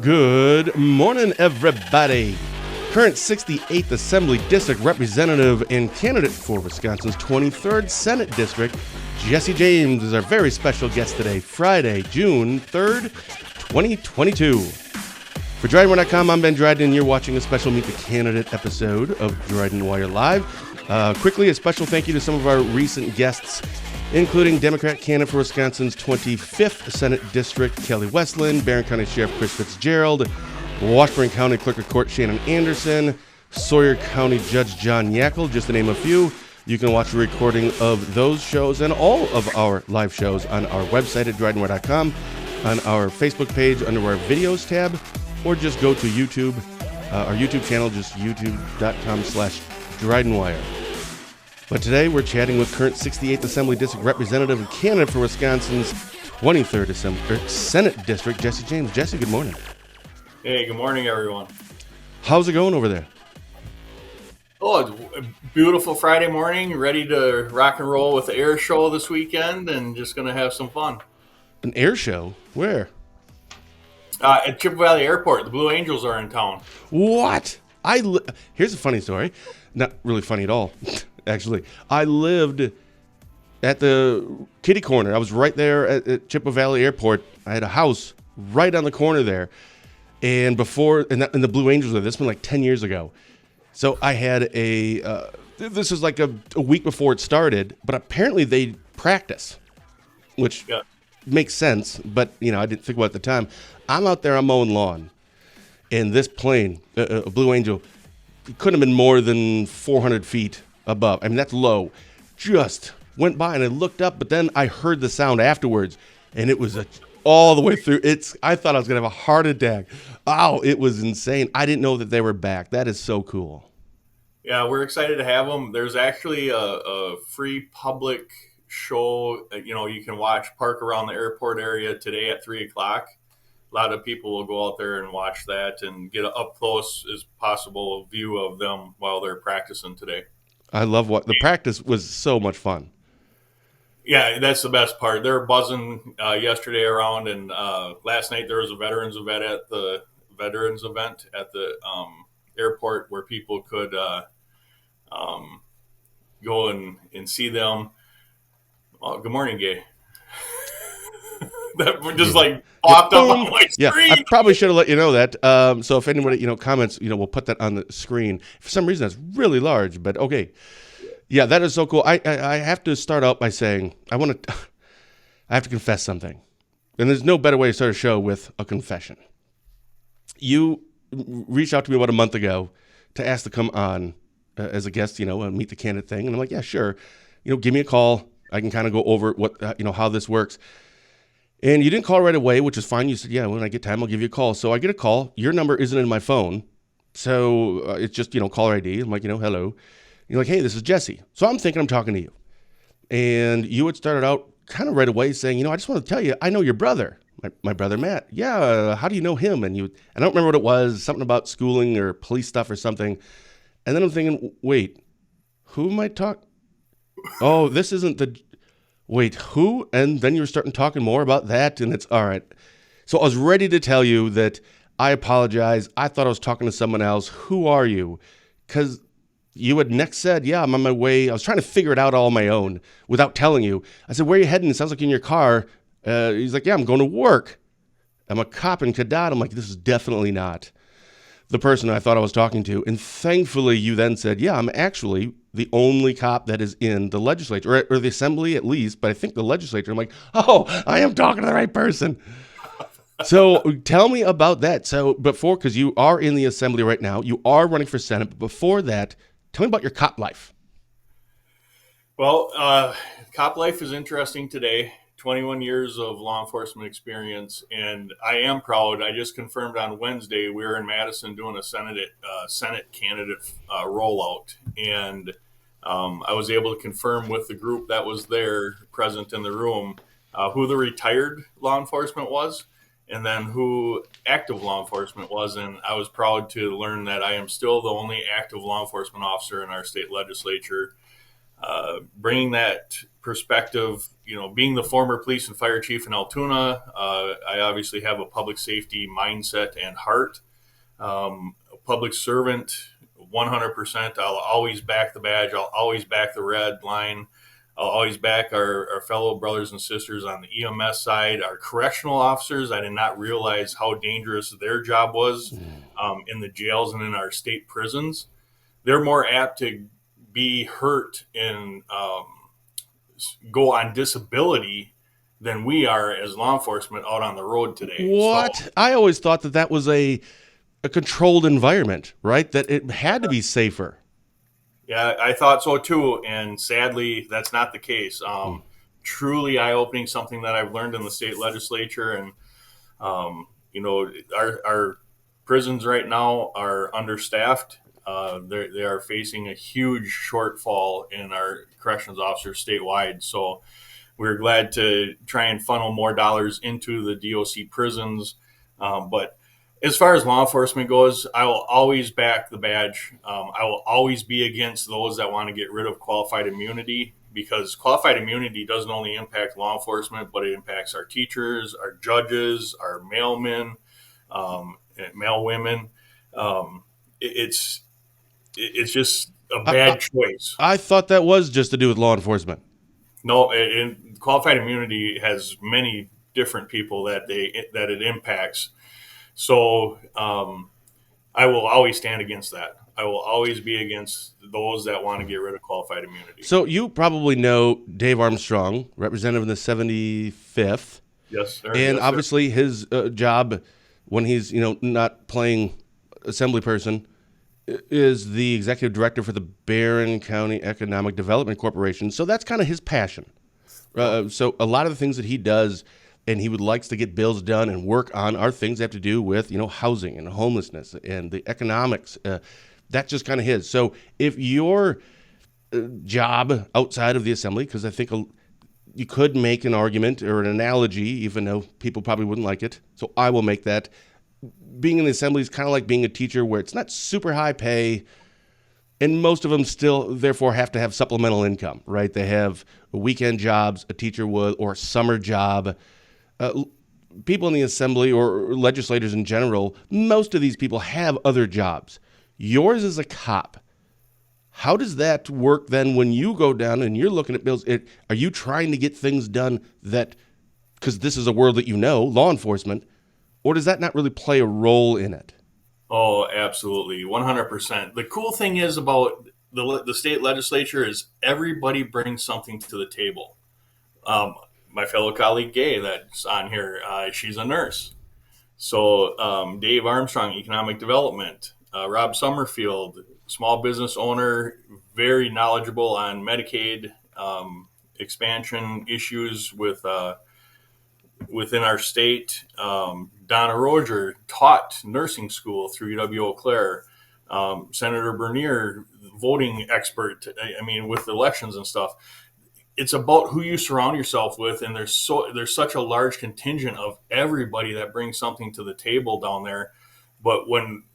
Good morning, everybody. Current 68th Assembly District Representative and candidate for Wisconsin's 23rd Senate District, Jesse James, is our very special guest today, Friday, June 3rd, 2022. For DrydenWire.com, I'm Ben Dryden, and you're watching a special Meet the Candidate episode of DrydenWire Live. Quickly, a special thank you to some of our recent guests, including Democrat candidate for Wisconsin's 25th Senate District, Kelly Westland, Barron County Sheriff Chris Fitzgerald, Washburn County Clerk of Court Shannon Anderson, Sawyer County Judge John Yackel, just to name a few. You can watch a recording of those shows and all of our live shows on our website at DrydenWire.com, on our Facebook page under our videos tab, or just go to YouTube, our YouTube channel, just youtube.com/DrydenWire. But today we're chatting with current 68th Assembly District Representative and candidate for Wisconsin's 23rd Senate District, Jesse James. Jesse, good morning. Hey, good morning, everyone. How's it going over there? Oh, it's a beautiful Friday morning, ready to rock and roll with the air show this weekend, and just going to have some fun. An air show? Where? At Chippewa Valley Airport. The Blue Angels are in town. What? Here's a funny story. Not really funny at all, actually. I lived at the kitty corner. I was right there at Chippewa Valley Airport. I had a house right on the corner there. And the Blue Angels were there. This was like 10 years ago. So I had this was like a week before it started, but apparently they practice, which makes sense, but I didn't think about it at the time. I'm out there, I'm mowing lawn, and this plane, a Blue Angel, couldn't have been more than 400 feet above. I mean, that's low. Just went by, and I looked up, but then I heard the sound afterwards, and it was all the way through. I thought I was going to have a heart attack. Oh, it was insane. I didn't know that they were back. That is so cool. Yeah, we're excited to have them. There's actually a free public show, you can watch, park around the airport area today at 3 o'clock. A lot of people will go out there and watch that and get an up close as possible view of them while they're practicing today. I love the practice was so much fun. Yeah, that's the best part. They're buzzing yesterday around, and last night there was a veterans event at the airport where people could go and see them. Oh, good morning, Gay. That just popped up on my screen. I probably should have let you know that. So if anybody comments, we'll put that on the screen. For some reason, that's really large, but okay. Yeah, that is so cool. I have to start out by saying I have to confess something, and there's no better way to start a show with a confession. You reached out to me about a month ago to ask to come on as a guest, meet the candidate thing, and I'm like, yeah, sure. Give me a call. I can kind of go over what how this works. And you didn't call right away, which is fine. You said, yeah, when I get time, I'll give you a call. So I get a call. Your number isn't in my phone. So it's just, caller ID. I'm like, hello. You're like, hey, this is Jesse. So I'm thinking I'm talking to you. And you had started out kind of right away saying, I just want to tell you, I know your brother, my brother Matt. Yeah, how do you know him? And I don't remember what it was, something about schooling or police stuff or something. And then I'm thinking, wait, who am I talking? Oh, this isn't wait, who? And then you were starting talking more about that, and it's all right. So I was ready to tell you that I apologize. I thought I was talking to someone else. Who are you? Because you had next said, yeah, I'm on my way. I was trying to figure it out all on my own without telling you. I said, where are you heading? It sounds like you're in your car. He's like, yeah, I'm going to work. I'm a cop in Cadott. I'm like, this is definitely not the person I thought I was talking to. And thankfully, you then said, yeah, I'm actually the only cop that is in the legislature, or the assembly at least, but I think the legislature. I'm like, oh, I am talking to the right person. So tell me about that. So because you are in the assembly right now, you are running for Senate, but before that, tell me about your cop life. Well, cop life is interesting today. 21 years of law enforcement experience, and I am proud. I just confirmed on Wednesday we were in Madison doing a Senate candidate rollout, and I was able to confirm with the group that was there present in the room who the retired law enforcement was, and then who active law enforcement was. And I was proud to learn that I am still the only active law enforcement officer in our state legislature. Bringing that perspective, being the former police and fire chief in Altoona, I obviously have a public safety mindset and heart. A public servant, 100%. I'll always back the badge. I'll always back the red line. I'll always back our fellow brothers and sisters on the EMS side. Our correctional officers, I did not realize how dangerous their job was in the jails and in our state prisons. They're more apt to be hurt and go on disability than we are as law enforcement out on the road today. What? So, I always thought that was a controlled environment, right? That it had to be safer. yeah, I thought so too, and sadly, that's not the case. Truly eye-opening, something that I've learned in the state legislature, and our prisons right now are understaffed. They are facing a huge shortfall in our corrections officers statewide. So we're glad to try and funnel more dollars into the DOC prisons, but as far as law enforcement goes, I will always back the badge. I will always be against those that want to get rid of qualified immunity, because qualified immunity doesn't only impact law enforcement, but it impacts our teachers, our judges, our mailmen, mailwomen. It's just a bad choice. I thought that was just to do with law enforcement. No, qualified immunity has many different people that it impacts. So I will always stand against that. I will always be against those that want to get rid of qualified immunity. So you probably know Dave Armstrong, representative in the 75th. Yes, sir. And yes, obviously his job when he's, not playing assembly person is the executive director for the Barron County Economic Development Corporation. So that's kind of his passion. So a lot of the things that he does and he would likes to get bills done and work on are things that have to do with, housing and homelessness and the economics. That's just kind of his. So if your job outside of the assembly, because I think you could make an argument or an analogy, even though people probably wouldn't like it. So I will make that. Being in the assembly is kind of like being a teacher, where it's not super high pay, and most of them still, therefore, have to have supplemental income, right? They have weekend jobs, a teacher would, or a summer job. People in the assembly or legislators in general, most of these people have other jobs. Yours is a cop. How does that work then when you go down and you're looking at bills? Are you trying to get things done because this is a world that law enforcement, or does that not really play a role in it? Oh, absolutely. 100%. The cool thing is about the state legislature is everybody brings something to the table. My fellow colleague Gay that's on here, she's a nurse. So Dave Armstrong, economic development. Rob Summerfield, small business owner, very knowledgeable on Medicaid expansion issues within our state. Donna Roger taught nursing school through UW-Eau Claire. Senator Bernier, voting expert, with elections and stuff. It's about who you surround yourself with, and there's such a large contingent of everybody that brings something to the table down there. But when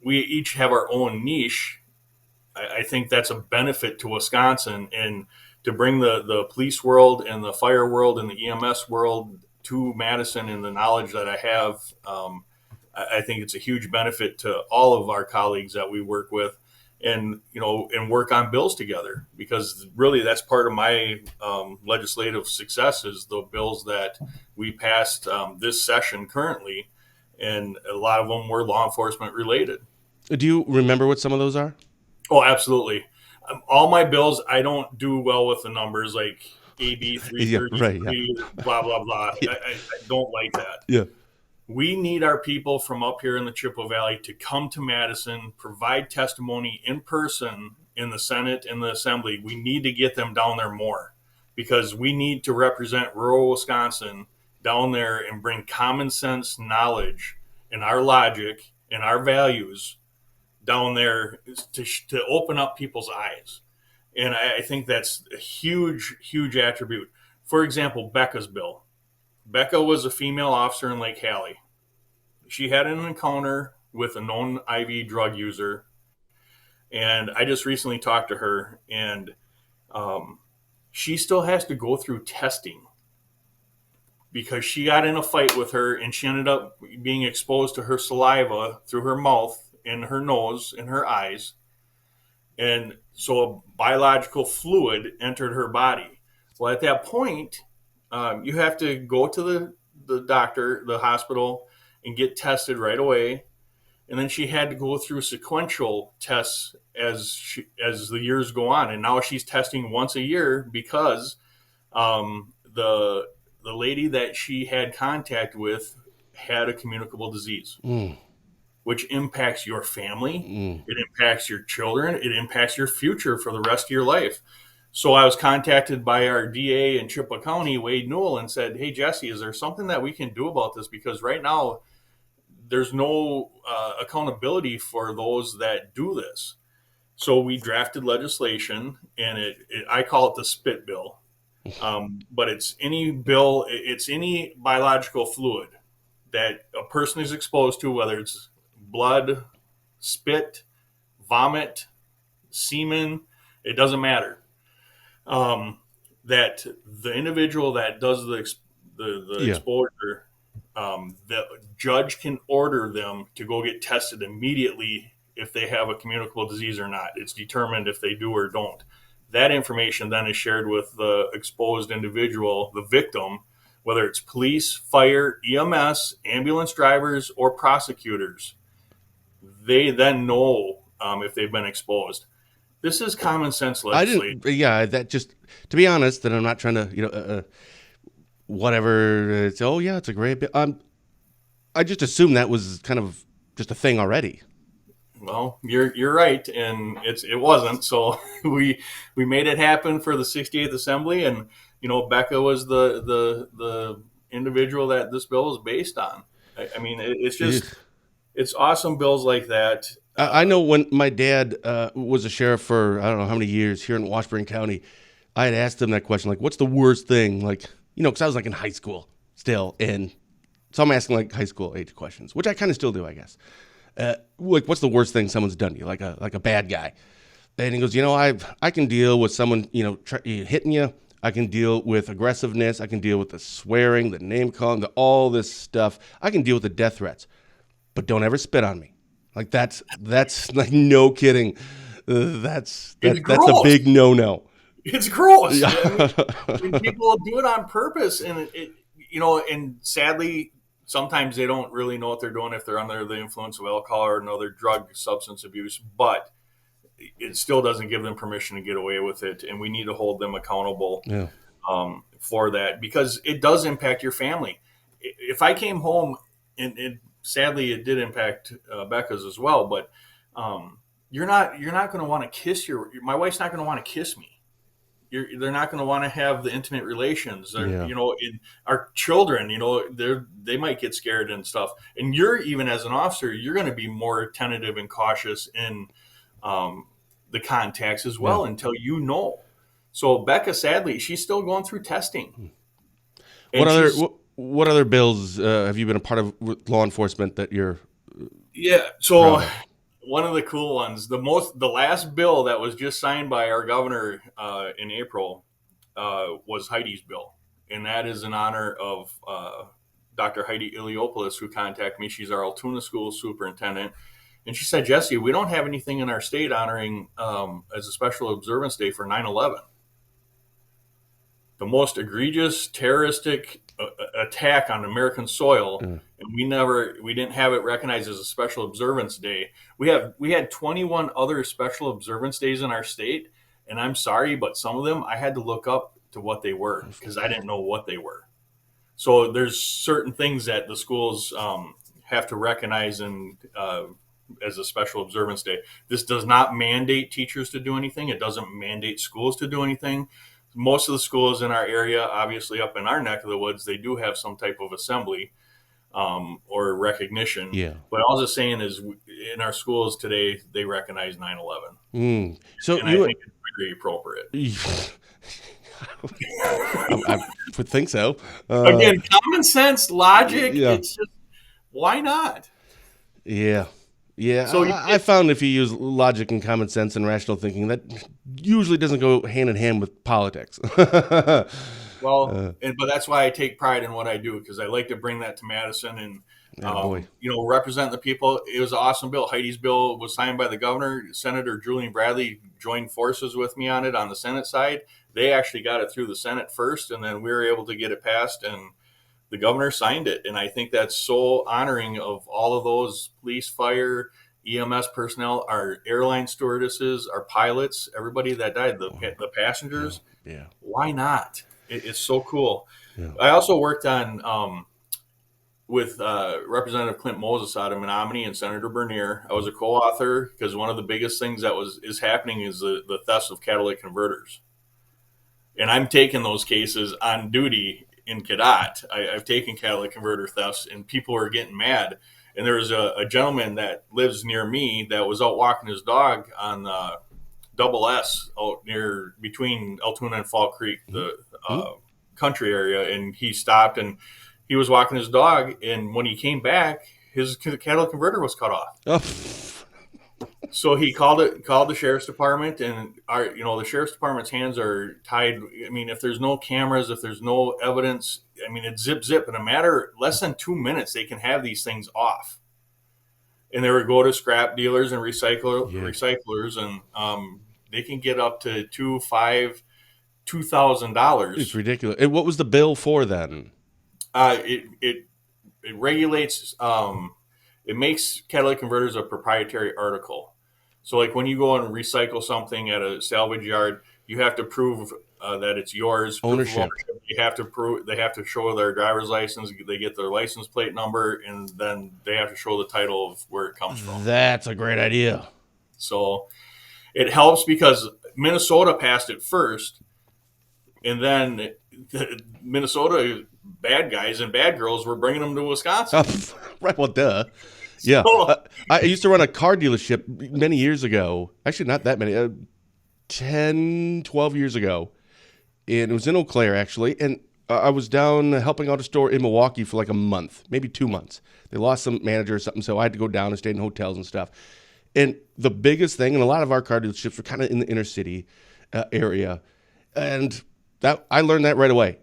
we each have our own niche, I think that's a benefit to Wisconsin, and to bring the police world and the fire world and the EMS world to Madison and the knowledge that I have, I think it's a huge benefit to all of our colleagues that we work with, and work on bills together, because really that's part of my legislative success is the bills that we passed this session currently, and a lot of them were law enforcement related. Do you remember what some of those are? Oh, absolutely. All my bills, I don't do well with the numbers like AB 333, blah, blah, blah. Yeah. I don't like that. Yeah. We need our people from up here in the Chippewa Valley to come to Madison, provide testimony in person in the Senate and the Assembly. We need to get them down there more, because we need to represent rural Wisconsin down there and bring common sense knowledge and our logic and our values down there to open up people's eyes. And I think that's a huge, huge attribute. For example, Becca's bill. Becca was a female officer in Lake Hallie. She had an encounter with a known IV drug user. And I just recently talked to her, and she still has to go through testing because she got in a fight with her and she ended up being exposed to her saliva through her mouth and her nose and her eyes. And so a biological fluid entered her body. Well, at that point, you have to go to the doctor, the hospital, and get tested right away. And then she had to go through sequential tests as the years go on. And now she's testing once a year because the lady that she had contact with had a communicable disease, which impacts your family. It impacts your children. It impacts your future for the rest of your life. So I was contacted by our DA in Chippewa County, Wade Newell, and said, hey, Jesse, is there something that we can do about this? Because right now there's no accountability for those that do this. So we drafted legislation, and I call it the spit bill. But it's any biological fluid that a person is exposed to, whether it's blood, spit, vomit, semen, it doesn't matter. That the individual that does the exposure, the judge can order them to go get tested immediately if they have a communicable disease or not. It's determined if they do or don't. That information then is shared with the exposed individual, the victim, whether it's police, fire, EMS, ambulance drivers, or prosecutors. They then know if they've been exposed. This is common sense legislation. That just, to be honest, that I'm not trying to, whatever. It's a great bit. I just assumed that was kind of just a thing already. Well, you're right, and it wasn't. So we made it happen for the 68th Assembly, and Becca was the individual that this bill is based on. I mean, it's just it's awesome bills like that. I know when my dad was a sheriff for I don't know how many years here in Washburn County, I had asked him that question, like, what's the worst thing? Like, because I was like in high school still, and so I'm asking like high school age questions, which I kind of still do, I guess. Like, what's the worst thing someone's done to you, like a bad guy? And he goes, I can deal with someone, hitting you. I can deal with aggressiveness. I can deal with the swearing, the name calling, all this stuff. I can deal with the death threats, but don't ever spit on me. Like that's like, no kidding. That's a big no. It's gross. Yeah. And people do it on purpose, and and sadly, sometimes they don't really know what they're doing if they're under the influence of alcohol or another drug, substance abuse, but it still doesn't give them permission to get away with it. And we need to hold them accountable for that, because it does impact your family. If I came home, and sadly it did impact Becca's as well, but you're not going to want to kiss my wife's not going to want to kiss me. They're not going to want to have the intimate relations. Our children, they might get scared and stuff. And you're, even as an officer, you're going to be more tentative and cautious in the contacts as well until So Becca, sadly, she's still going through testing. What other bills have you been a part of with law enforcement that you're? Yeah, so one of the cool ones, the last bill that was just signed by our governor in April was Heidi's bill, and that is in honor of Dr. Heidi Iliopoulos, who contacted me. She's our Altoona School superintendent, and she said, Jesse, we don't have anything in our state honoring as a special observance day for 9/11. The most egregious terroristic attack on American soil, and we didn't have it recognized as a special observance day. We had 21 other special observance days in our state, and I'm sorry, but some of them I had to look up to what they were because I didn't know what they were. So there's certain things that the schools have to recognize as a special observance day. This does not mandate teachers to do anything. It doesn't mandate schools to do anything. Most of the schools in our area, obviously up in our neck of the woods, they do have some type of assembly or recognition. Yeah. But all I was just saying is in our schools today, they recognize 9/11. So and I think it's very appropriate. I would think so. Again, common sense, logic. Yeah. It's just, why not? Yeah. Yeah, So I found if you use logic and common sense and rational thinking, that usually doesn't go hand in hand with politics. well, but that's why I take pride in what I do, because I like to bring that to Madison and Boy. represent the people. It was an awesome bill. Heidi's bill was signed by the governor. Senator Julian Bradley joined forces with me on it on the Senate side. They actually got it through the Senate first, and then we were able to get it passed, and the governor signed it. And I think that's so honoring of all of those police, fire, EMS personnel, our airline stewardesses, our pilots, everybody that died, the passengers. Yeah. Why not? It's so cool. Yeah. I also worked on with Representative Clint Moses out of Menominee and Senator Bernier. I was a co-author because one of the biggest things that is happening is the thefts of catalytic converters, and I'm taking those cases on duty in Cadott. I've taken catalytic converter thefts, and people are getting mad. And there was a gentleman that lives near me that was out walking his dog on Double S out near between Altoona and Fall Creek, the country area, and he stopped and he was walking his dog, and when he came back, his catalytic converter was cut off. Oh. So he called the sheriff's department, and the sheriff's department's hands are tied. I mean, if there's no cameras, if there's no evidence, I mean, it's zip. In a matter less than 2 minutes, they can have these things off, and they would go to scrap dealers and recyclers, and they can get up to $2,000. It's ridiculous. And what was the bill for then? It regulates. It makes catalytic converters a proprietary article. So, like when you go and recycle something at a salvage yard, you have to prove that it's yours. Ownership. You have to prove. They have to show their driver's license. They get their license plate number, and then they have to show the title of where it comes from. That's a great idea. So, it helps because Minnesota passed it first, and then Minnesota bad guys and bad girls were bringing them to Wisconsin. Right, well, duh. Yeah. I used to run a car dealership many years ago. Actually, not that many. 10, 12 years ago. And it was in Eau Claire, actually. And I was down helping out a store in Milwaukee for like a month, maybe 2 months. They lost some manager or something, so I had to go down and stay in hotels and stuff. And the biggest thing, and a lot of our car dealerships were kind of in the inner city area. And that I learned that right away.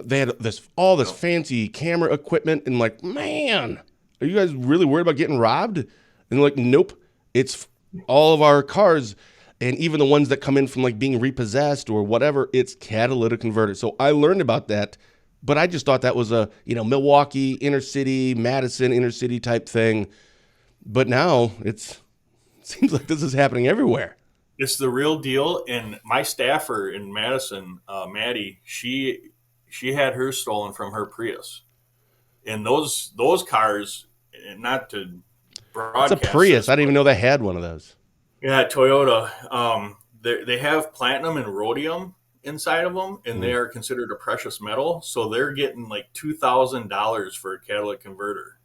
They had all this fancy camera equipment, and like, man, are you guys really worried about getting robbed? And they're like, nope, it's all of our cars, and even the ones that come in from like being repossessed or whatever, it's catalytic converted. So I learned about that, but I just thought that was a Milwaukee inner city, Madison inner city type thing. But now it seems like this is happening everywhere. It's the real deal. And my staffer in Madison, Maddie, she had hers stolen from her Prius, and those cars, not to broadcast. It's a Prius. I didn't even know they had one of those. Yeah, Toyota. They have platinum and rhodium inside of them, and they are considered a precious metal. So they're getting like $2,000 for a catalytic converter.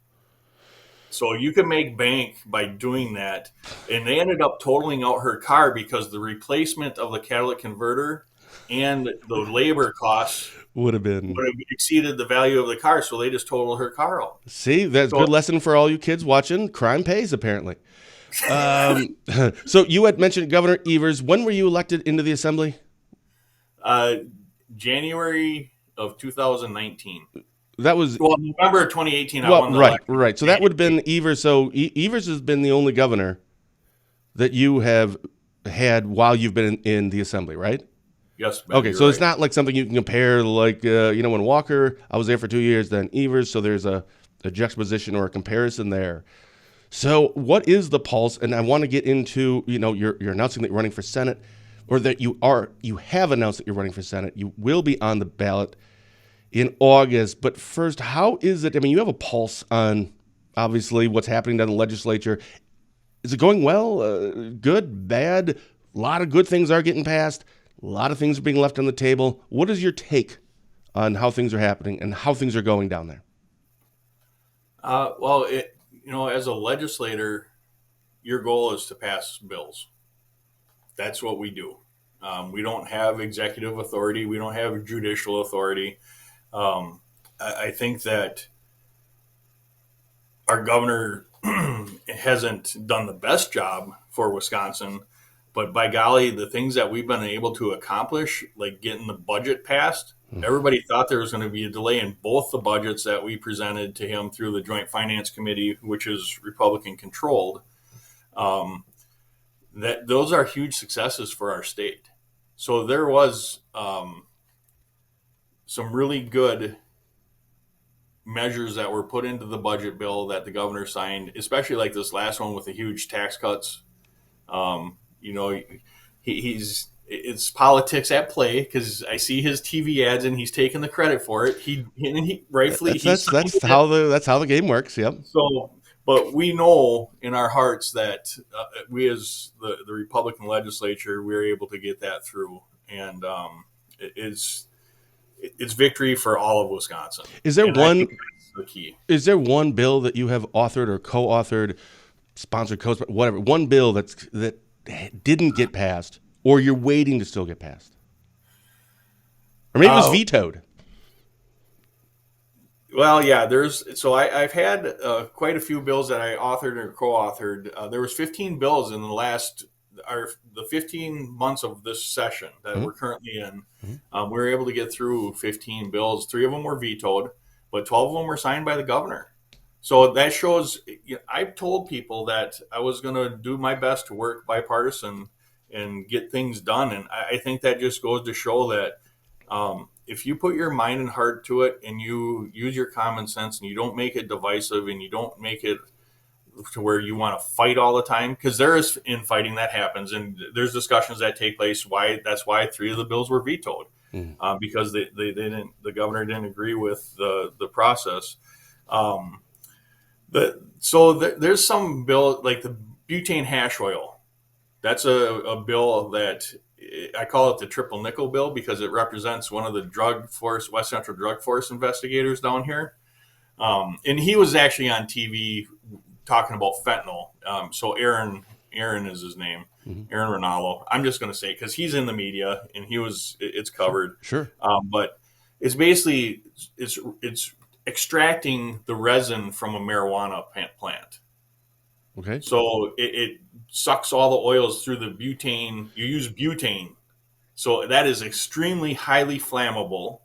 So you can make bank by doing that. And they ended up totaling out her car because the replacement of the catalytic converter and the labor costs would have exceeded the value of the car, so they just totaled her car out. See, that's a good lesson for all you kids watching. Crime pays, apparently. So you had mentioned Governor Evers. When were you elected into the assembly? January of 2019. That was November of 2018. I won the election. Right. So that would have been Evers. So Evers has been the only governor that you have had while you've been in the assembly, right? Yes. Ben, okay, so it's not like something you can compare, like when Walker, I was there for 2 years, then Evers. So there's a juxtaposition or a comparison there. So what is the pulse? And I want to get into you're announcing that you're running for Senate, or that you have announced that you're running for Senate. You will be on the ballot in August. But first, how is it? I mean, you have a pulse on obviously what's happening down in the legislature. Is it going well? Good, bad? A lot of good things are getting passed. A lot of things are being left on the table. What is your take on how things are happening and how things are going down there? Well, as a legislator, your goal is to pass bills. That's what we do. We don't have executive authority. We don't have judicial authority. I think that our governor hasn't done the best job for Wisconsin, but by golly, the things that we've been able to accomplish, like getting the budget passed, everybody thought there was going to be a delay in both the budgets that we presented to him through the Joint Finance Committee, which is Republican controlled. That those are huge successes for our state. So there was some really good measures that were put into the budget bill that the governor signed, especially like this last one with the huge tax cuts. It's politics at play because I see his TV ads and he's taking the credit for it. He rightfully that's how the game works. Yep. So, but we know in our hearts that we, as the Republican legislature, we're able to get that through, and it's victory for all of Wisconsin. Is there one? The key. Is there one bill that you have authored or co-authored, sponsored, whatever, one bill that didn't get passed, or you're waiting to still get passed, or maybe it was vetoed? Well, yeah, I've had quite a few bills that I authored or co-authored. There was 15 bills in the 15 months of this session that we're currently in. We were able to get through 15 bills. 3 of them were vetoed, but 12 of them were signed by the governor. So that shows, I've told people that I was going to do my best to work bipartisan and get things done. And I think that just goes to show that if you put your mind and heart to it and you use your common sense and you don't make it divisive and you don't make it to where you want to fight all the time, because there is infighting that happens and there's discussions that take place. That's why 3 of the bills were vetoed because the governor didn't agree with the process. There's some bill like the butane hash oil. That's a bill that I call it the triple nickel bill because it represents one of the West Central Drug Force investigators down here. And he was actually on TV talking about fentanyl. So Aaron is his name, Aaron Ronaldo. I'm just going to say because he's in the media and it's covered. Sure. But it's basically it's extracting the resin from a marijuana plant. Okay. So it sucks all the oils through the butane. You use butane. So that is extremely highly flammable.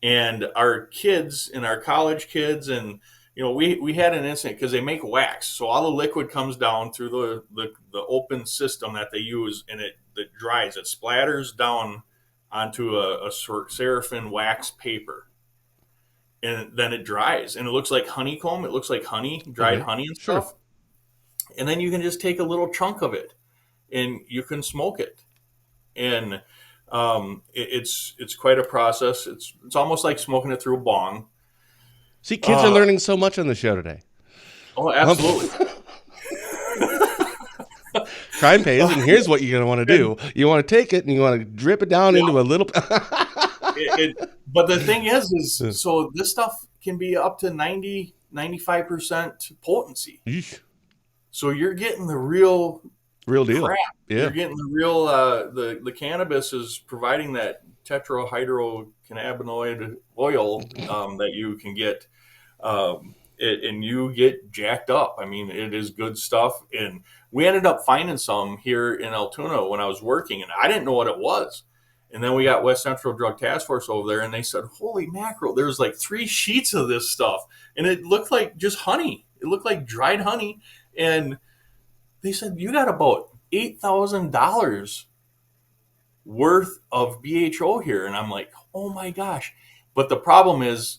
And our kids and our college kids and we had an incident because they make wax. So all the liquid comes down through the open system that they use and it dries. It splatters down onto a seraphim wax paper. And then it dries and it looks like honeycomb. It looks like honey, dried honey and stuff. Sure. And then you can just take a little chunk of it and you can smoke it. And it's quite a process. It's almost like smoking it through a bong. See, kids are learning so much on the show today. Oh, absolutely. Crime pays, and here's what you're going to want to do. You want to take it and you want to drip it down into a little... But the thing is so this stuff can be up to 90-95% potency. Eesh. So you're getting the real deal. Crap. Yeah. You're getting the real the cannabis is providing that tetrahydrocannabinoid oil that you can get and you get jacked up. I mean, it is good stuff. And we ended up finding some here in Altoona when I was working, and I didn't know what it was. And then we got West Central Drug Task Force over there, and they said, holy mackerel, there's like 3 sheets of this stuff. And it looked like just honey. It looked like dried honey. And they said, you got about $8,000 worth of BHO here. And I'm like, oh my gosh. But the problem is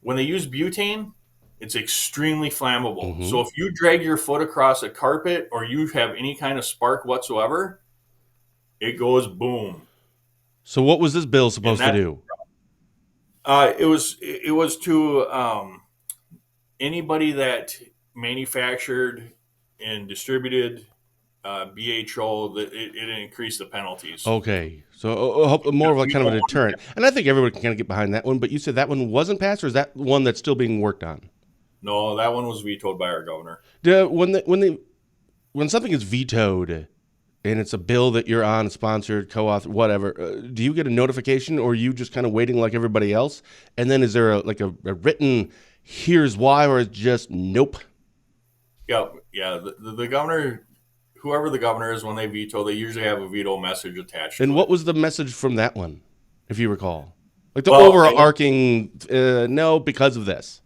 when they use butane, it's extremely flammable. So if you drag your foot across a carpet or you have any kind of spark whatsoever, it goes boom. So what was this bill supposed to do? It was to anybody that manufactured and distributed BHO, that it increased the penalties. Okay, so more of a kind of a deterrent. And I think everyone can kind of get behind that one. But you said that one wasn't passed, or is that one that's still being worked on? No, that one was vetoed by our governor. When something is vetoed, and it's a bill that you're on, sponsored, co-author, whatever, do you get a notification, or are you just kind of waiting like everybody else? And then is there a written, here's why, or is just nope? Yeah, yeah. The governor, whoever the governor is, when they veto, they usually have a veto message attached And to what it. was the message from that one, if you recall? Like the Well, I know. overarching, no, because of this.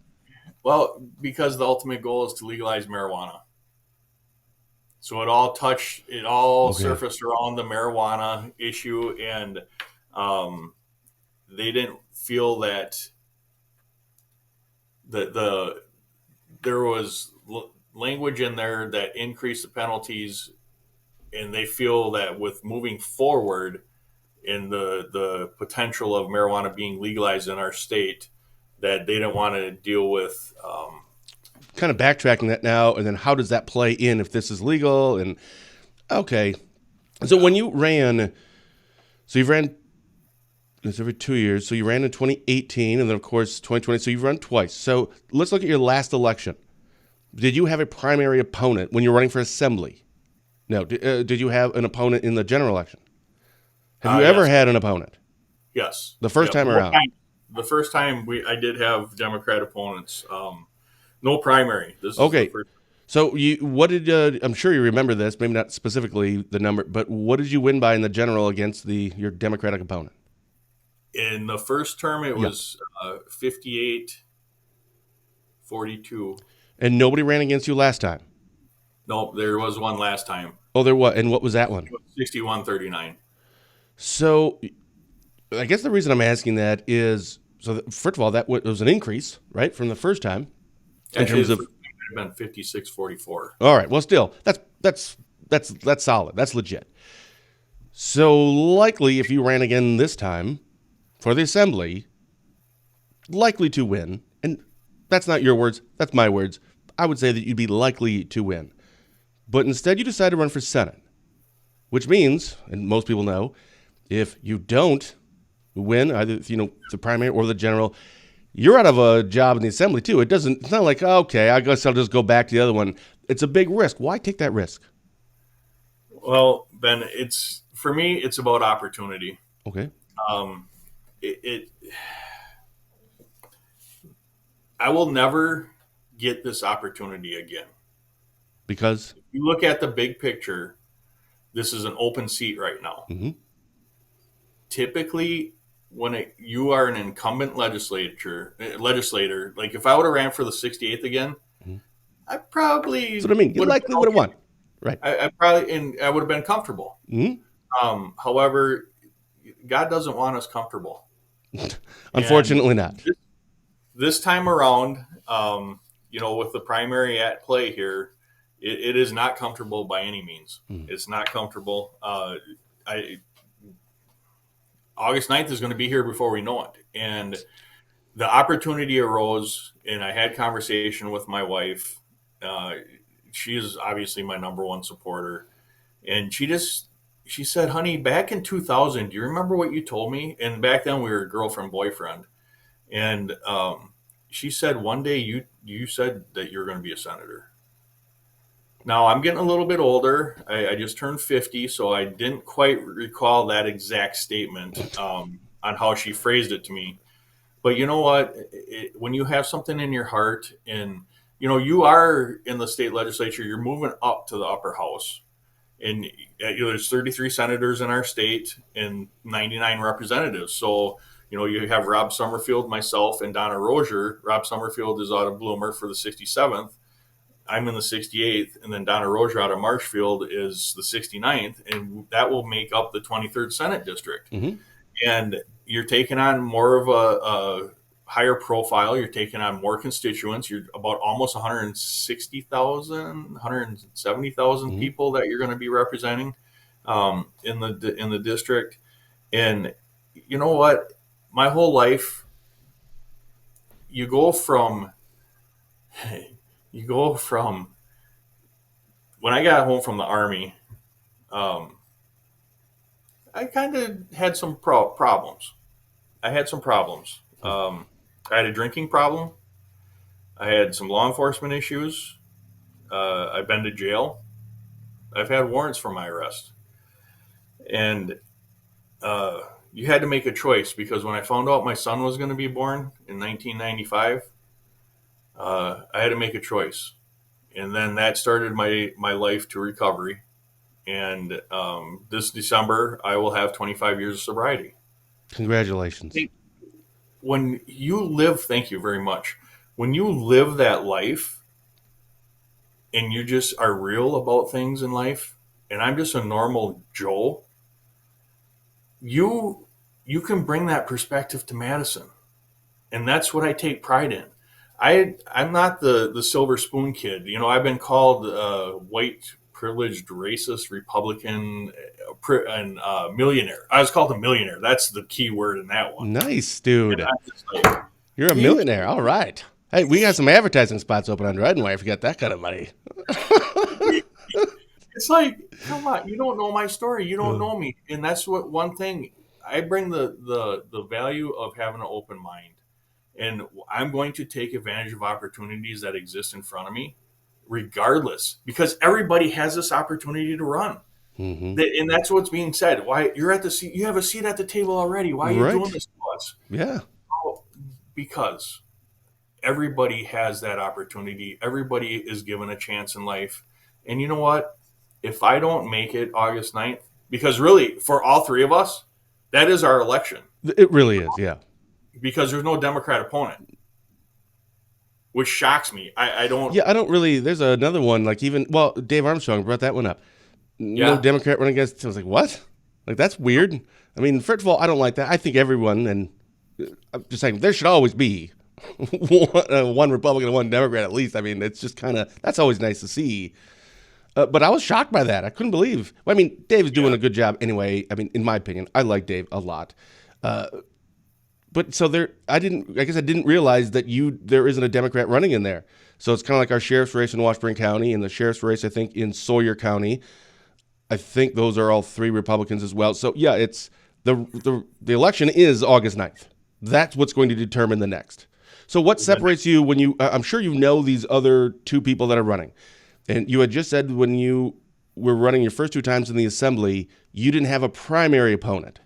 Well, because the ultimate goal is to legalize marijuana. So it all Okay. surfaced around the marijuana issue, and um, they didn't feel that the there was language in there that increased the penalties, and they feel that with moving forward in the potential of marijuana being legalized in our state, that they didn't want to deal with. Kind of backtracking that now, and then how does that play in if this is legal? And okay, so Yeah, when you ran, so you've ran it's every 2 years. So you ran in 2018, and then of course 2020. So you've run twice. So let's look at your last election. Did you have a primary opponent when you're running for assembly? No. Did you have an opponent in the general election? Have you ever yes, had an opponent yes, the first yeah. time Both around? times. The first time I did have Democrat opponents. No primary. This is the Okay. first. So what did I'm sure you remember this, maybe not specifically the number, but what did you win by in the general against your Democratic opponent? In the first term, it Yeah. was 58-42. And nobody ran against you last time. Nope, there was one last time. Oh, there was. And what was that one? It was 61-39. So I guess the reason I'm asking that is first of all, that was an increase, right, from the first time in Actually, terms the of. first time it had been 56-44. All right. Well, still, that's solid. That's legit. So likely, if you ran again this time for the assembly, likely to win. And that's not your words. That's my words. I would say that you'd be likely to win. But instead, you decide to run for Senate, which means, and most people know, if you don't win either the primary or the general, you're out of a job in the assembly too. It's not like, okay, I guess I'll just go back to the other one. It's a big risk. Why take that risk? Well, Ben, it's for me, it's about opportunity. Okay. Um, it I will never get this opportunity again. Because. You look at the big picture. This is an open seat right now. Mhm. Typically, you are an incumbent legislator, like if I would have ran for the 68th again, Mhm. I probably So what I mean, you would have likely been would have okay. won. Right. I probably and I would have been comfortable. Mhm. However, God doesn't want us comfortable, and Unfortunately not. this time around, with the primary at play here, it is not comfortable by any means. Mhm. It's not comfortable. I August 9th is going to be here before we know it, and the opportunity arose, and I had conversation with my wife. Uh, she is obviously my number one supporter, and she said, "Honey, back in 2000, do you remember what you told me?" And back then we were girlfriend boyfriend, and she said, "One day you said that you're going to be a senator." Now I'm getting a little bit older. I just turned 50, so I didn't quite recall that exact statement on how she phrased it to me. But you know what? When you have something in your heart, and you are in the state legislature, you're moving up to the upper house, and there's 33 senators in our state and 99 representatives. So you have Rob Summerfield, myself, and Donna Rozier. Rob Summerfield is out of Bloomer for the 67th. I'm in the 68th, and then Donna Rozier out of Marshfield is the 69th, and that will make up the 23rd Senate district. Mhm. And you're taking on more of a higher profile. You're taking on more constituents. You're about almost 160,000, 170,000 Mhm. people that you're going to be representing in the district. And you know what? My whole life, you go from you go from when I got home from the army. Um, I kind of had some problems. I had some problems. I had a drinking problem. I had some law enforcement issues. I've been to jail. I've had warrants for my arrest. And you had to make a choice because when I found out my son was going to be born in 1995, I had to make a choice. And then that started my life to recovery. And this December, I will have 25 years of sobriety. Congratulations. When you live, thank you very much. When you live that life and you just are real about things in life, and I'm just a normal Joe, you can bring that perspective to Madison. And that's what I take pride in. I'm not the silver spoon kid. You know, I've been called white privileged racist Republican and millionaire. I was called a millionaire. That's the key word in that one. Nice, And dude. I'm just like, You're a thank millionaire. All right. Hey, we got some advertising spots open on DrydenWire if you got that kind of money. you. It's like, come on, you don't know my story. You don't know me. And that's what one thing I bring the value of having an open mind. And I'm going to take advantage of opportunities that exist in front of me, regardless, because everybody has this opportunity to run. Mm-hmm. And that's what's being said. Why you're at the seat? You have a seat at the table already. Why are you doing Right. this to us? Yeah. Oh, because everybody has that opportunity. Everybody is given a chance in life. And you know what? If I don't make it August 9th, because really, for all three of us, that is our election, It really is. Yeah. because there's no Democrat opponent, which shocks me. I don't. Yeah. I don't really. There's another one, like even, well, Dave Armstrong brought that one up. No Yeah. Democrat running against. I was like, what? Like, that's weird. I mean, first of all, I don't like that. I think everyone, and I'm just saying, there should always be one Republican and one Democrat at least. I mean, it's just kind of, that's always nice to see. But I was shocked by that. I couldn't believe. I mean, Dave's doing a good job anyway. I mean, in my opinion, I like Dave a lot. But so there, I guess I didn't realize that there isn't a Democrat running in there. So it's kind of like our sheriff's race in Washburn County and the sheriff's race, I think, in Sawyer County. I think those are all three Republicans as well. So yeah, it's the election is August 9th. That's what's going to determine the next. So what separates you when you, I'm sure you know these other two people that are running. And you had just said when you were running your first two times in the assembly, you didn't have a primary opponent.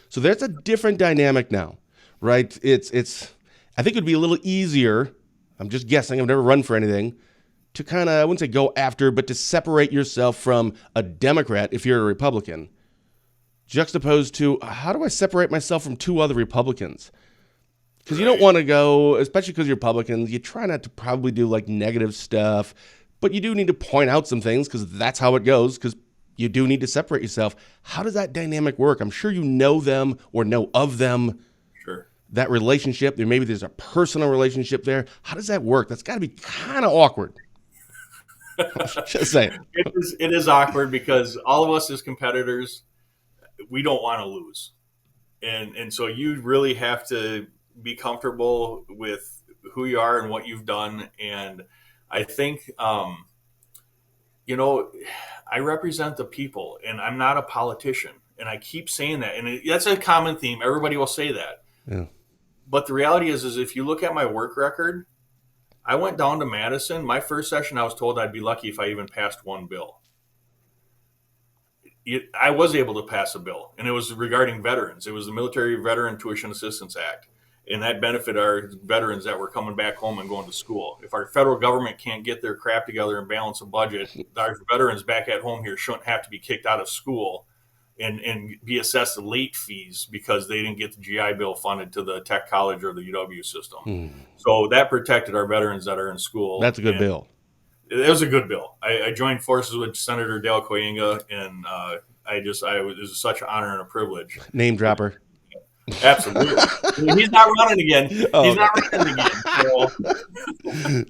So there's a different dynamic now, right? I think it would be a little easier. I'm just guessing. I've never run for anything to kind of, I wouldn't say go after, but to separate yourself from a Democrat if you're a Republican, juxtaposed to how do I separate myself from two other Republicans? Because you don't want to go, especially because you're Republicans, you try not to probably do like negative stuff, but you do need to point out some things because that's how it goes, because you do need to separate yourself. How does that dynamic work? I'm sure you know them or know of them, Sure. that relationship. Maybe there's a personal relationship there. How does that work? That's got to be kind of awkward. Just saying. It is awkward because all of us as competitors, we don't want to lose. And so you really have to be comfortable with who you are and what you've done. And I think, I represent the people and I'm not a politician. And I keep saying that. And that's a common theme. Everybody will say that. Yeah. But the reality is if you look at my work record, I went down to Madison. My first session, I was told I'd be lucky if I even passed one bill. I was able to pass a bill, and it was regarding veterans. It was the Military Veteran Tuition Assistance Act, and that benefited our veterans that were coming back home and going to school. If our federal government can't get their crap together and balance a budget, our veterans back at home here shouldn't have to be kicked out of school and be assessed late fees because they didn't get the GI Bill funded to the tech college or the UW system. So that protected our veterans that are in school. That's a good bill. It was a good bill. I joined forces with Senator Dale Koyenga, and it was such an honor and a privilege. Name dropper. Absolutely. He's not running again. Oh, He's not running again.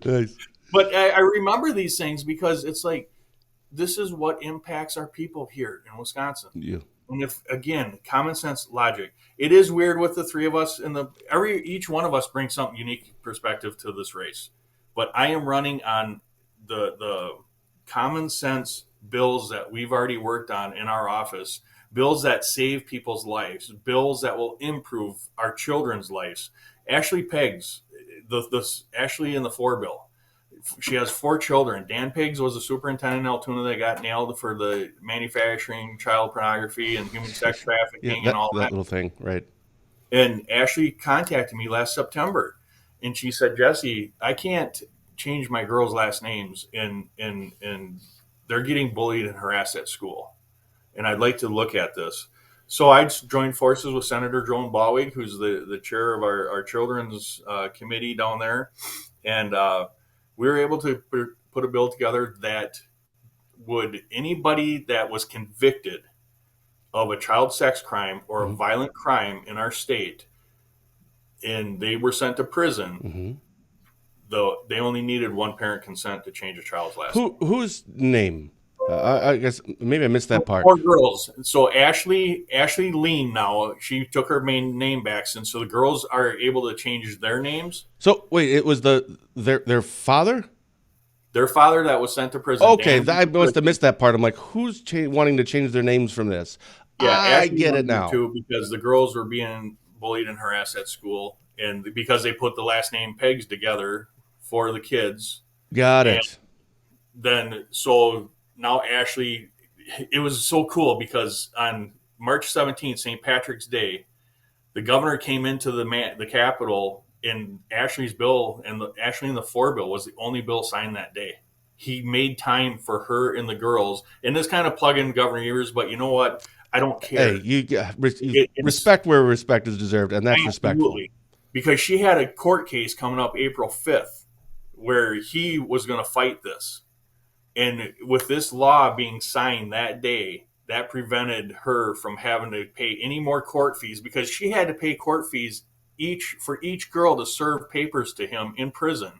So. Nice. But I remember these things because it's like, this is what impacts our people here in Wisconsin. Yeah. And if, again, common sense logic, it is weird with the three of us each one of us brings something unique perspective to this race. But I am running on the common sense bills that we've already worked on in our office, bills that save people's lives, bills that will improve our children's lives. Ashley Peggs, Ashley in the 4 bill. She has 4 children. Dan Peggs was a superintendent in Altoona that got nailed for the manufacturing child pornography and human sex trafficking and all that little thing, right? And Ashley contacted me last September, and she said, "Jesse, I can't change my girls' last names, and they're getting bullied and harassed at school, and I'd like to look at this. So I joined forces with Senator Joan Bawig, who's the chair of our children's committee down there, and we were able to put a bill together that would anybody that was convicted of a child sex crime or a violent crime in our state, and they were sent to prison, though they only needed one parent consent to change a child's last name. Whose name? I guess maybe I missed that part. 4 girls. So Ashley Lean now, she took her main name back, and so the girls are able to change their names. So wait, it was their father? Their father that was sent to prison. Okay, I must have missed that part. I'm like, who's wanting to change their names from this? Yeah, I get it now. Too, because the girls were being bullied and harassed at school, and because they put the last name pegs together for the kids. Got it. Then so now Ashley, it was so cool because on March 17th, St. Patrick's Day, the governor came into the Capitol, and Ashley's bill and Ashley in the 4 bill was the only bill signed that day. He made time for her and the girls, and this kind of plug in governor ears, but you know what? I don't care. Hey, you respect where respect is deserved, and that's respectful. Because she had a court case coming up April 5th where he was going to fight this. And with this law being signed that day, that prevented her from having to pay any more court fees, because she had to pay court fees for each girl to serve papers to him in prison.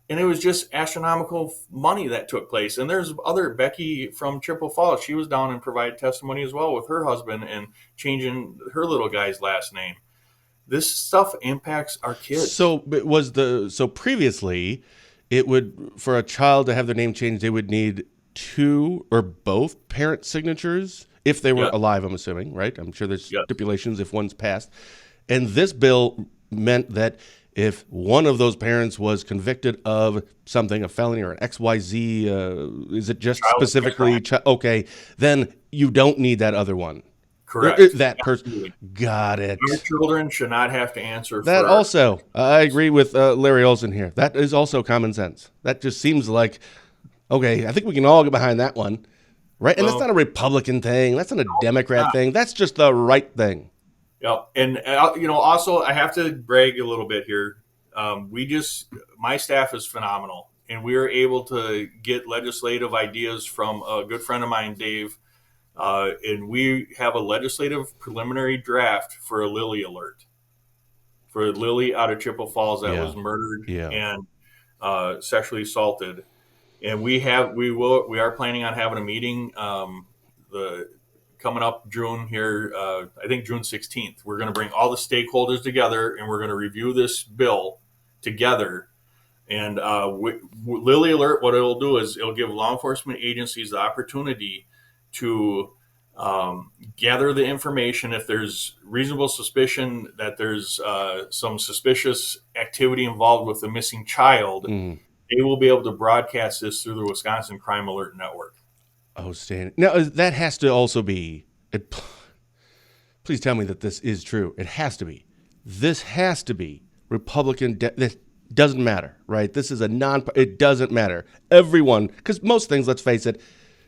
And it was just astronomical money that took place. And there's Becky from Chippewa Falls. She was down and provided testimony as well with her husband and changing her little guy's last name. This stuff impacts our kids. So previously, it would, for a child to have their name changed, they would need 2 or both parent signatures if they were alive, I'm assuming, right? I'm sure there's stipulations if one's passed. And this bill meant that if one of those parents was convicted of something, a felony or an XYZ, is it just child specifically? Okay, then you don't need that other one. Correct. That person. Got it. Your children should not have to answer that. Also, I agree with Larry Olson here. That is also common sense. That just seems like, okay, I think we can all get behind that one, right? And that's not a Republican thing. That's not a Democrat thing. That's just the right thing. Yeah, and also I have to brag a little bit here. My staff is phenomenal, and we are able to get legislative ideas from a good friend of mine, Dave, and we have a legislative preliminary draft for a Lily alert for Lily out of Chippewa Falls that was murdered and sexually assaulted, and we are planning on having a meeting. Coming up June here, I think June 16th, we're going to bring all the stakeholders together and we're going to review this bill together. And Lily Alert, what it'll do is it'll give law enforcement agencies the opportunity to gather the information. If there's reasonable suspicion that there's some suspicious activity involved with the missing child, they will be able to broadcast this through the Wisconsin Crime Alert Network. Outstanding. Now, that has to also be, please tell me that this is true. It has to be. This has to be Republican. This doesn't matter, right? This is it doesn't matter. Everyone, because most things, let's face it,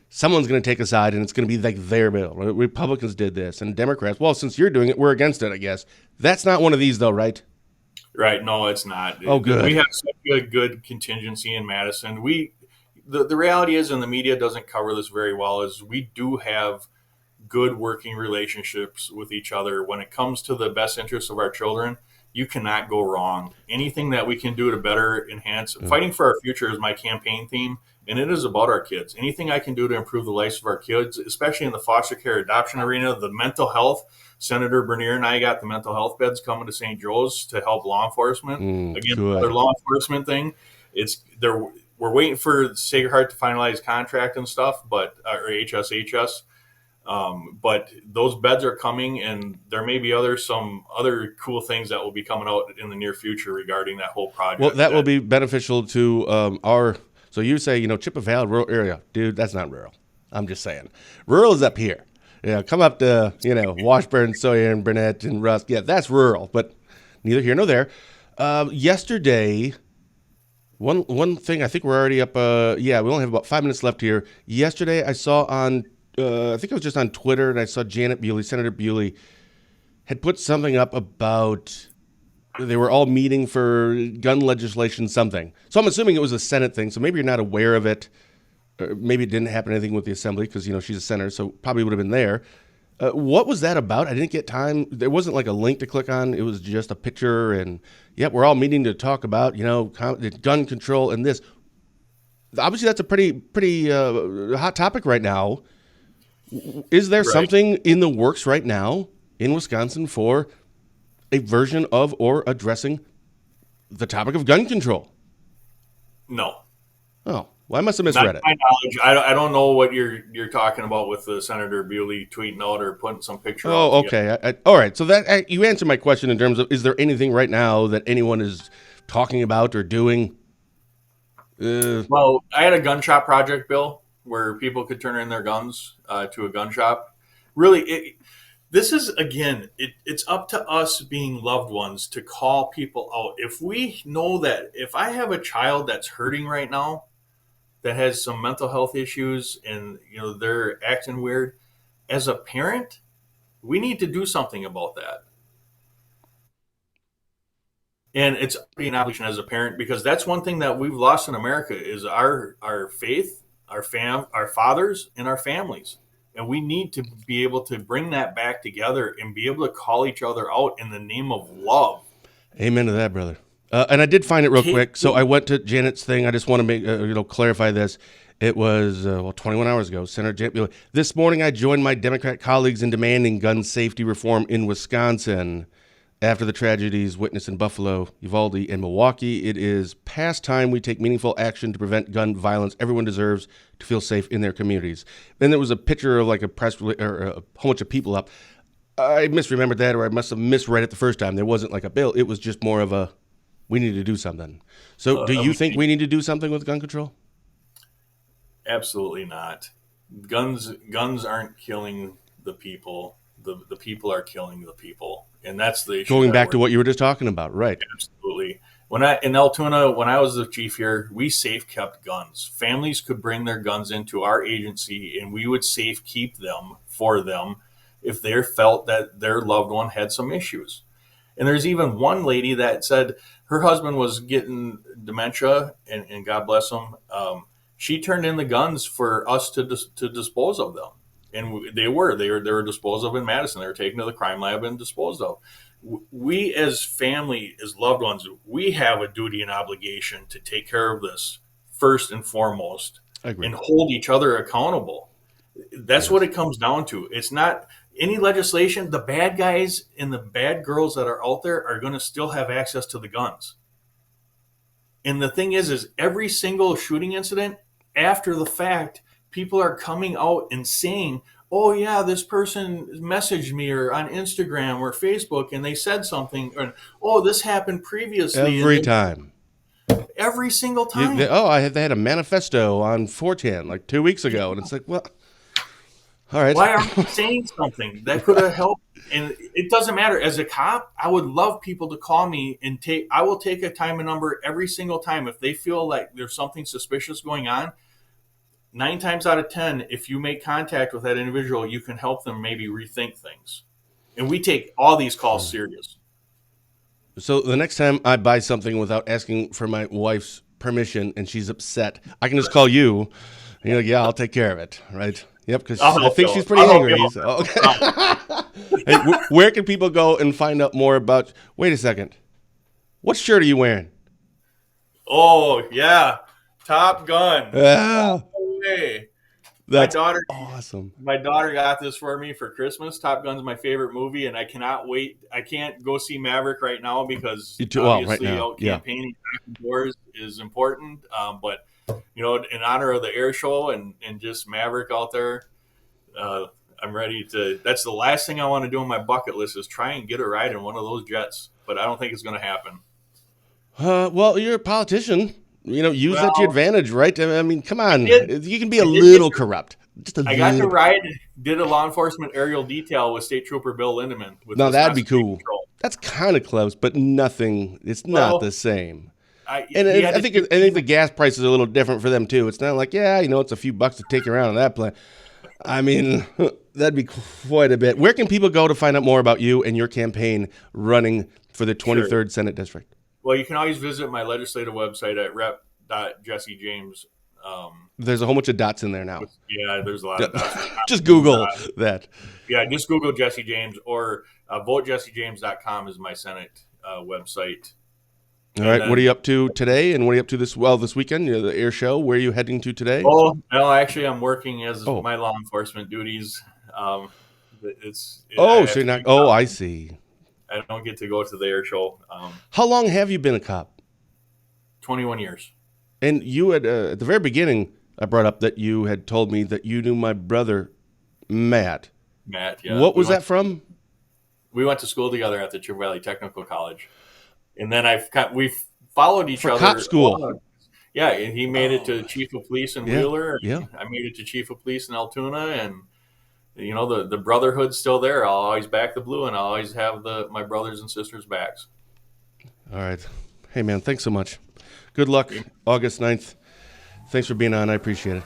someone's going to take a side and it's going to be like their bill. Republicans did this and Democrats, well, since you're doing it, we're against it, I guess. That's not one of these though, right? Right. No, it's not. Oh, good. We have such a good contingency in Madison. The reality is, and the media doesn't cover this very well, is we do have good working relationships with each other. When it comes to the best interests of our children, you cannot go wrong. Anything that we can do to better enhance, fighting for our future is my campaign theme, and it is about our kids. Anything I can do to improve the lives of our kids, especially in the foster care adoption arena, the mental health. Senator Bernier and I got the mental health beds coming to St. Joe's to help law enforcement. Again, another law enforcement thing. We're waiting for Sacred Heart to finalize contract and stuff, or HSHS. But those beds are coming, and there may be some other cool things that will be coming out in the near future regarding that whole project. Well, that will be beneficial to so you say, Chippewa Valley, rural area. Dude, that's not rural. I'm just saying. Rural is up here. Come up to, Washburn, Sawyer, and Burnett, and Rusk. Yeah, that's rural, but neither here nor there. Yesterday, One thing, I think we're already up. Yeah, we only have about 5 minutes left here. Yesterday, I saw on, I think it was just on Twitter, and I saw Janet Bewley, Senator Bewley, had put something up about they were all meeting for gun legislation, something. So I'm assuming it was a Senate thing. So maybe you're not aware of it. Or maybe it didn't happen anything with the Assembly because she's a senator, so probably would have been there. What was that about? I didn't get time. There wasn't like a link to click on. It was just a picture, and we're all meeting to talk about gun control and this. Obviously, that's a pretty hot topic right now. Is there something in the works right now in Wisconsin for a version of or addressing the topic of gun control? No. Oh, well, I must have misread it. My knowledge, I don't know what you're talking about with the Senator Bewley tweeting out or putting some picture. Oh, okay. All right. So that you answered my question in terms of, is there anything right now that anyone is talking about or doing? Well, I had a gun shop project, Bill, where people could turn in their guns to a gun shop. Really, this is, again, it's up to us being loved ones to call people out. If we know that if I have a child that's hurting right now, that has some mental health issues and they're acting weird, as a parent, we need to do something about that. And it's an obligation as a parent, because that's one thing that we've lost in America is our faith, our fathers, and our families. And we need to be able to bring that back together and be able to call each other out in the name of love. Amen to that, brother. And I did find it real quick. So I went to Janet's thing. I just want to make clarify this. It was 21 hours ago. Senator Janet Bewley. This morning, I joined my Democrat colleagues in demanding gun safety reform in Wisconsin. After the tragedies witnessed in Buffalo, Uvalde, and Milwaukee, it is past time we take meaningful action to prevent gun violence. Everyone deserves to feel safe in their communities. Then there was a picture of like a press release or a whole bunch of people up. I misremembered that, or I must have misread it the first time. There wasn't like a bill. It was just more of a, we need to do something. So do you think we need to do something with gun control? Absolutely not. Guns aren't killing the people. The people are killing the people. And that's the issue. Going back to what you were just talking about, right? Absolutely. In Altoona, when I was the chief here, we safe kept guns. Families could bring their guns into our agency, and we would safe keep them for them if they felt that their loved one had some issues. And there's even one lady that said her husband was getting dementia, and God bless him. She turned in the guns for us to dispose of them. And they were disposed of in Madison. They were taken to the crime lab and disposed of. We as family, as loved ones, we have a duty and obligation to take care of this first and foremost, and hold each other accountable. That's what it comes down to. It's not any legislation. The bad guys and the bad girls that are out there are going to still have access to the guns. And the thing is every single shooting incident after the fact, people are coming out and saying, oh, yeah, this person messaged me or on Instagram or Facebook and they said something. Or, oh, this happened previously. Every single time. They had a manifesto on 4chan like 2 weeks ago. And it's like, well, all right. Why aren't you saying something that could have helped? And it doesn't matter. As a cop, I would love people to call me and I will take a time and number every single time. If they feel like there's something suspicious going on, 9 times out of 10, if you make contact with that individual, you can help them maybe rethink things. And we take all these calls serious. So the next time I buy something without asking for my wife's permission and she's upset, I can just call you. And you're like, yeah, I'll take care of it, right? Yep, because I think she's pretty angry. So, okay. Hey, where can people go and find out more about? Wait a second. What shirt are you wearing? Oh, yeah. Top Gun. Yeah. Hey, That's awesome. My daughter got this for me for Christmas. Top Gun's my favorite movie, and I cannot wait. I can't go see Maverick right now because obviously campaigning doors is important. But in honor of the air show and just Maverick out there, I'm ready to. That's the last thing I want to do on my bucket list is try and get a ride in one of those jets. But I don't think it's going to happen. Well, you're a politician. Use that to your advantage, right? I mean, come on. You can be a little corrupt. I got to ride, did a law enforcement aerial detail with State Trooper Bill Lindemann. Now, that'd be cool. That's kind of close, but nothing. It's not the same. I think the gas prices are a little different for them too. It's not like, it's a few bucks to take you around on that plane. I mean, that'd be quite a bit. Where can people go to find out more about you and your campaign running for the 23rd Sure. Senate District? Well, you can always visit my legislative website at rep.jessejames. There's a whole bunch of dots in there now. Yeah, there's a lot of dots. Just Google that. Yeah, just Google Jesse James, or votejessejames.com is my Senate website. All right, what are you up to today, and what are you up to this weekend? The air show. Where are you heading to today? Oh, no, actually, I'm working as my law enforcement duties. So you're not. Oh, I see. I don't get to go to the air show. How long have you been a cop? 21 years. And you had at the very beginning, I brought up that you had told me that you knew my brother, Matt. Matt, yeah. What was that from? We went to school together at the Chippewa Valley Technical College. And then we followed each other. Cop school. Yeah, and he made it to chief of police in Wheeler. Yeah. I made it to chief of police in Altoona, and the brotherhood's still there. I'll always back the blue, and I'll always have my brothers and sisters' backs. All right. Hey, man, thanks so much. Good luck, August 9th. Thanks for being on. I appreciate it.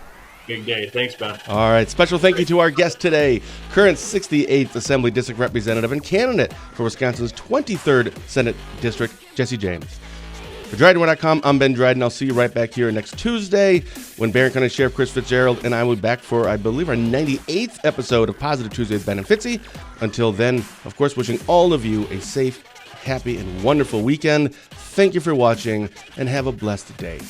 Big day. Thanks, Ben. All right. Special thank you to our guest today, current 68th Assembly District Representative and candidate for Wisconsin's 23rd Senate District, Jesse James. For DrydenWire.com, I'm Ben Dryden. I'll see you right back here next Tuesday when Barron County Sheriff Chris Fitzgerald and I will be back for, I believe, our 98th episode of Positive Tuesday with Ben and Fitzy. Until then, of course, wishing all of you a safe, happy, and wonderful weekend. Thank you for watching, and have a blessed day.